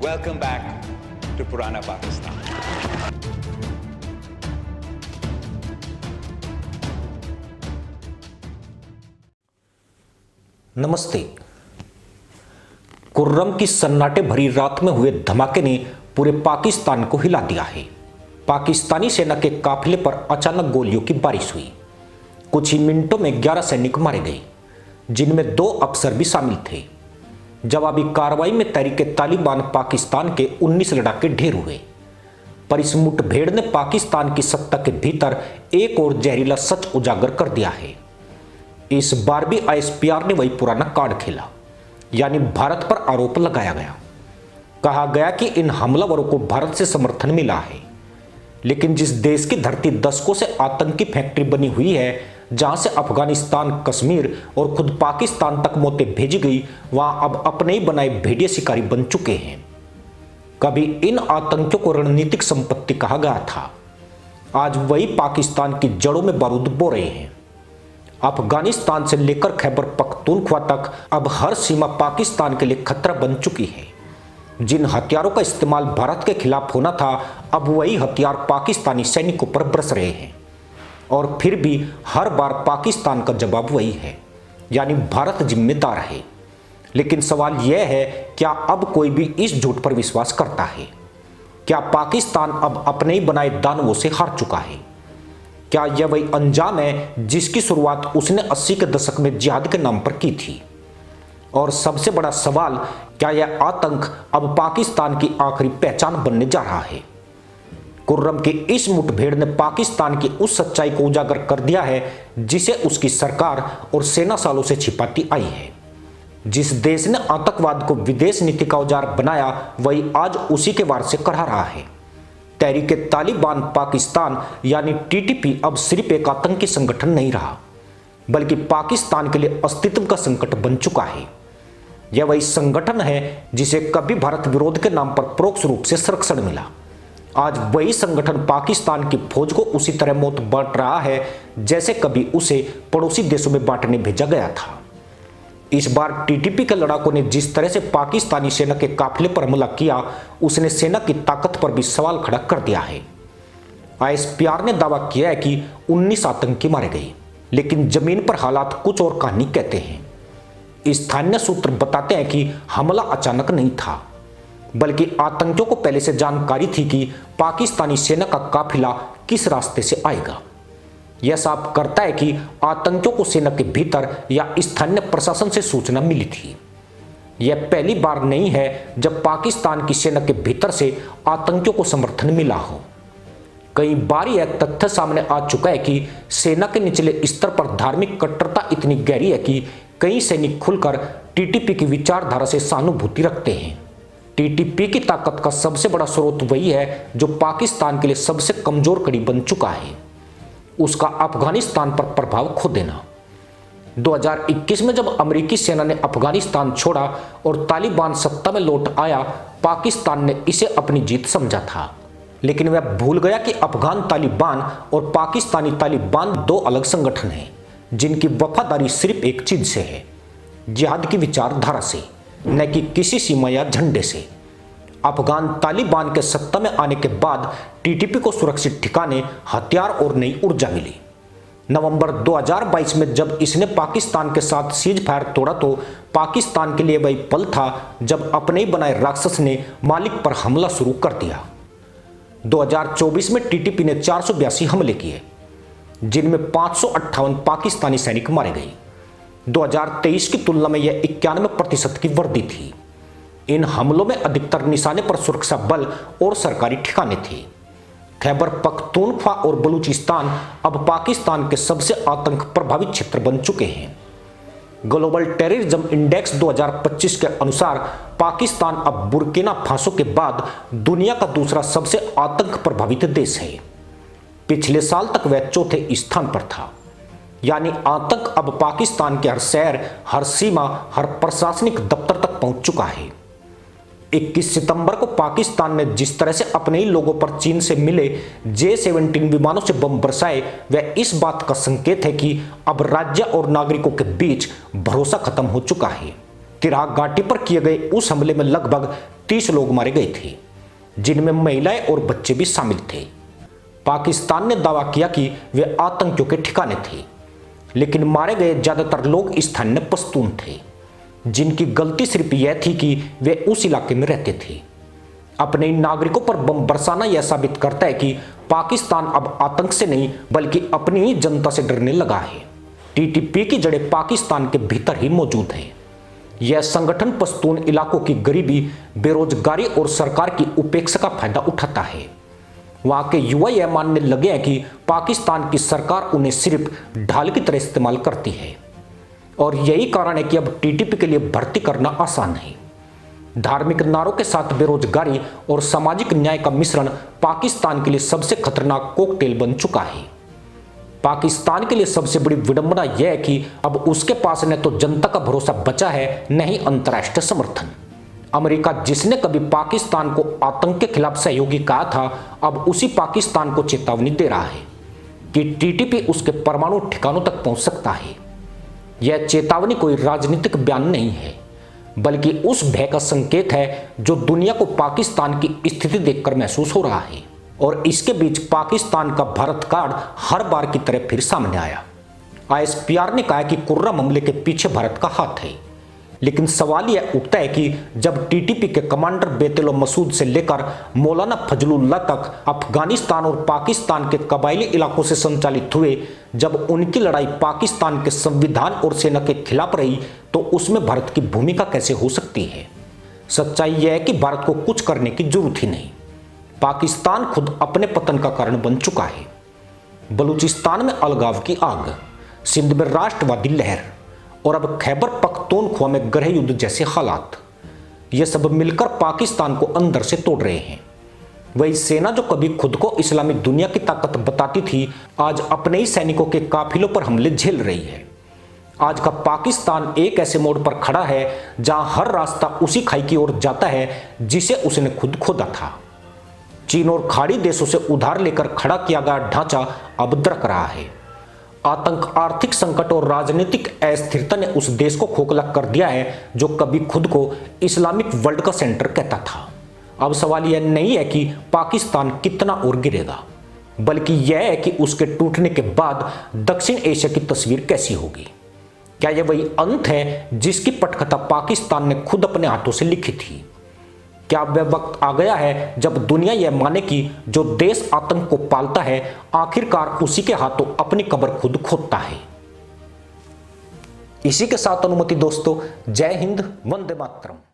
Welcome back to Purana Pakistan. नमस्ते। कुर्रम की सन्नाटे भरी रात में हुए धमाके ने पूरे पाकिस्तान को हिला दिया है। पाकिस्तानी सेना के काफिले पर अचानक गोलियों की बारिश हुई। कुछ ही मिनटों में 11 सैनिक मारे गए, जिनमें 2 अफसर भी शामिल थे। जवाबी कार्रवाई में तहरीक-ए-तालिबान पाकिस्तान के 19 लड़ाके ढेर हुए, पर इस मुठभेड़ ने पाकिस्तान की सत्ता के भीतर एक और जहरीला सच उजागर कर दिया है। इस बार भी आईएसपीआर ने वही पुराना कार्ड खेला, यानी भारत पर आरोप लगाया गया। कहा गया कि इन हमलावरों को भारत से समर्थन मिला है, लेकिन जिस देश की धरती दशकों से आतंकी फैक्ट्री बनी हुई है, जहां से अफगानिस्तान, कश्मीर और खुद पाकिस्तान तक मौतें भेजी गई, वहां अब अपने ही बनाए भेड़िए शिकारी बन चुके हैं। कभी इन आतंकियों को रणनीतिक संपत्ति कहा गया था, आज वही पाकिस्तान की जड़ों में बारूद बो रहे हैं। अफगानिस्तान से लेकर खैबर पख्तूनख्वा तक अब हर सीमा पाकिस्तान के लिए खतरा बन चुकी है। जिन हथियारों का इस्तेमाल भारत के खिलाफ होना था, अब वही हथियार पाकिस्तानी सैनिकों पर बरस रहे हैं, और फिर भी हर बार पाकिस्तान का जवाब वही है, यानी भारत जिम्मेदार है। लेकिन सवाल यह है, क्या अब कोई भी इस झूठ पर विश्वास करता है? क्या पाकिस्तान अब अपने ही बनाए दानवों से हार चुका है? क्या यह वही अंजाम है जिसकी शुरुआत उसने 80 के दशक में जिहाद के नाम पर की थी? और सबसे बड़ा सवाल, क्या यह आतंक अब पाकिस्तान की आखिरी पहचान बनने जा रहा है? कुर्रम की इस मुठभेड़ ने पाकिस्तान की उस सच्चाई को उजागर कर दिया है जिसे उसकी सरकार और सेना सालों से छिपाती आई है। जिस देश ने आतंकवाद को विदेश नीति का औजार बनाया, वही आज उसी के वार से करा रहा है। तहरीक-ए-तालिबान पाकिस्तान यानी टीटीपी अब सिर्फ एक आतंकी संगठन नहीं रहा, बल्कि पाकिस्तान के लिए अस्तित्व का संकट बन चुका है। यह वही संगठन है जिसे कभी भारत विरोध के नाम पर परोक्ष रूप से संरक्षण मिला। आज वही संगठन पाकिस्तान की फौज को उसी तरह मौत बांट रहा है जैसे कभी उसे पड़ोसी देशों में बांटने भेजा गया था। इस बार टीटीपी के लड़ाकों ने जिस तरह से पाकिस्तानी सेना के काफिले पर हमला किया, उसने सेना की ताकत पर भी सवाल खड़ा कर दिया है। आईएसपीआर ने दावा किया है कि 19 आतंकी मारे गए, लेकिन जमीन पर हालात कुछ और कहानी कहते हैं। स्थानीय सूत्र बताते हैं कि हमला अचानक नहीं था, बल्कि आतंकियों को पहले से जानकारी थी कि पाकिस्तानी सेना का काफिला किस रास्ते से आएगा। यह साफ करता है कि आतंकियों को सेना के भीतर या स्थानीय प्रशासन से सूचना मिली थी। यह पहली बार नहीं है जब पाकिस्तान की सेना के भीतर से आतंकियों को समर्थन मिला हो। कई बार यह तथ्य सामने आ चुका है कि सेना के निचले स्तर पर धार्मिक कट्टरता इतनी गहरी है कि कई सैनिक खुलकर टीटीपी की विचारधारा से सहानुभूति रखते हैं। टीटीपी की ताकत का सबसे बड़ा स्रोत वही है जो पाकिस्तान के लिए सबसे कमजोर कड़ी बन चुका है, उसका अफगानिस्तान पर प्रभाव खो देना। 2021 में जब अमेरिकी सेना ने अफगानिस्तान छोड़ा और तालिबान सत्ता में लौट आया, पाकिस्तान ने इसे अपनी जीत समझा था, लेकिन वह भूल गया कि अफगान तालिबान और पाकिस्तानी तालिबान 2 अलग संगठन हैं, जिनकी वफादारी सिर्फ एक चीज से है, जिहाद की विचारधारा से, न कि किसी सीमा या झंडे से। अफगान तालिबान के सत्ता में आने के बाद टीटीपी को सुरक्षित ठिकाने, हथियार और नई ऊर्जा मिली। नवंबर 2022 में जब इसने पाकिस्तान के साथ सीज फायर तोड़ा, तो पाकिस्तान के लिए वही पल था जब अपने ही बनाए राक्षस ने मालिक पर हमला शुरू कर दिया। 2024 में टीटीपी ने 482 हमले किए, जिनमें 558 पाकिस्तानी सैनिक मारे गए। 2023 की तुलना में यह 91% की वृद्धि थी। इन हमलों में अधिकतर निशाने पर सुरक्षा बल और सरकारी ठिकाने थे। खैबर पख्तूनख्वा और बलूचिस्तान अब पाकिस्तान के सबसे आतंक प्रभावित क्षेत्र बन चुके हैं। ग्लोबल टेररिज्म इंडेक्स 2025 के अनुसार पाकिस्तान अब बुर्किना फासो के बाद दुनिया का दूसरा सबसे आतंक प्रभावित देश है। पिछले साल तक वह चौथे स्थान पर था। यानी आतंक अब पाकिस्तान के हर शहर, हर सीमा, हर प्रशासनिक दफ्तर तक पहुंच चुका है। 21 सितंबर को पाकिस्तान ने जिस तरह से अपने ही लोगों पर चीन से मिले J-17 विमानों से बम बरसाए, वह इस बात का संकेत है कि अब राज्य और नागरिकों के बीच भरोसा खत्म हो चुका है। तिराह घाटी पर किए गए उस हमले में लगभग 30 लोग मारे गए थे, जिनमें महिलाएं और बच्चे भी शामिल थे। पाकिस्तान ने दावा किया कि वे आतंकियों के ठिकाने थे, लेकिन मारे गए ज्यादातर लोग स्थानीय पश्तून थे, जिनकी गलती सिर्फ यह थी कि वे उस इलाके में रहते थे। अपने नागरिकों पर बम बरसाना यह साबित करता है कि पाकिस्तान अब आतंक से नहीं बल्कि अपनी ही जनता से डरने लगा है। टीटीपी की जड़ें पाकिस्तान के भीतर ही मौजूद हैं। यह संगठन पश्तून इलाकों की गरीबी, बेरोजगारी और सरकार की उपेक्षा का फायदा उठाता है। वहां के युवा यह मानने लगे हैं कि पाकिस्तान की सरकार उन्हें सिर्फ ढाल की तरह इस्तेमाल करती है, और यही कारण है कि अब टीटीपी के लिए भर्ती करना आसान है। धार्मिक नारों के साथ बेरोजगारी और सामाजिक न्याय का मिश्रण पाकिस्तान के लिए सबसे खतरनाक कॉकटेल बन चुका है। पाकिस्तान के लिए सबसे बड़ी विडंबना यह है कि अब उसके पास न तो जनता का भरोसा बचा है, न ही अंतर्राष्ट्रीय समर्थन। अमेरिका, जिसने कभी पाकिस्तान को आतंक के खिलाफ सहयोगी कहा था, अब उसी पाकिस्तान को चेतावनी दे रहा है कि टीटीपी उसके परमाणु ठिकानों तक पहुंच सकता है। यह चेतावनी कोई राजनीतिक बयान नहीं है, बल्कि उस भय का संकेत है जो दुनिया को पाकिस्तान की स्थिति देखकर महसूस हो रहा है। और इसके बीच पाकिस्तान का भारत कार्ड हर बार की तरह फिर सामने आया। आईएसपीआर ने कहा कि कुर्रा मामले के पीछे भारत का हाथ है, लेकिन सवाल यह उठता है कि जब टीटीपी के कमांडर बेतेलो मसूद से लेकर मौलाना फजलुल्लाह तक अफगानिस्तान और पाकिस्तान के कबायली इलाकों से संचालित हुए, जब उनकी लड़ाई पाकिस्तान के संविधान और सेना के खिलाफ रही, तो उसमें भारत की भूमिका कैसे हो सकती है? सच्चाई यह है कि भारत को कुछ करने की जरूरत ही नहीं। पाकिस्तान खुद अपने पतन का कारण बन चुका है। बलूचिस्तान में अलगाव की आग, सिंध में राष्ट्रवादी लहर और अब खैबर पख्तूनख्वा में गृह युद्ध जैसे हालात, ये सब मिलकर पाकिस्तान को अंदर से तोड़ रहे हैं। वही सेना जो कभी खुद को इस्लामी दुनिया की ताकत बताती थी, आज अपने ही सैनिकों के काफिलों पर हमले झेल रही है। आज का पाकिस्तान एक ऐसे मोड़ पर खड़ा है जहां हर रास्ता उसी खाई की ओर जाता है जिसे उसने खुद खोदा था। चीन और खाड़ी देशों से उधार लेकर खड़ा किया गया ढांचा अब दरक रहा है। आतंक, आर्थिक संकट और राजनीतिक अस्थिरता ने उस देश को खोखला कर दिया है जो कभी खुद को इस्लामिक वर्ल्ड का सेंटर कहता था। अब सवाल यह नहीं है कि पाकिस्तान कितना और गिरेगा, बल्कि यह है कि उसके टूटने के बाद दक्षिण एशिया की तस्वीर कैसी होगी। क्या यह वही अंत है जिसकी पटकथा पाकिस्तान ने खुद अपने हाथों से लिखी थी? क्या वह वक्त आ गया है जब दुनिया यह माने कि जो देश आतंक को पालता है, आखिरकार उसी के हाथों अपनी कब्र खुद खोदता है? इसी के साथ अनुमति दोस्तों, जय हिंद, वंदे मातरम।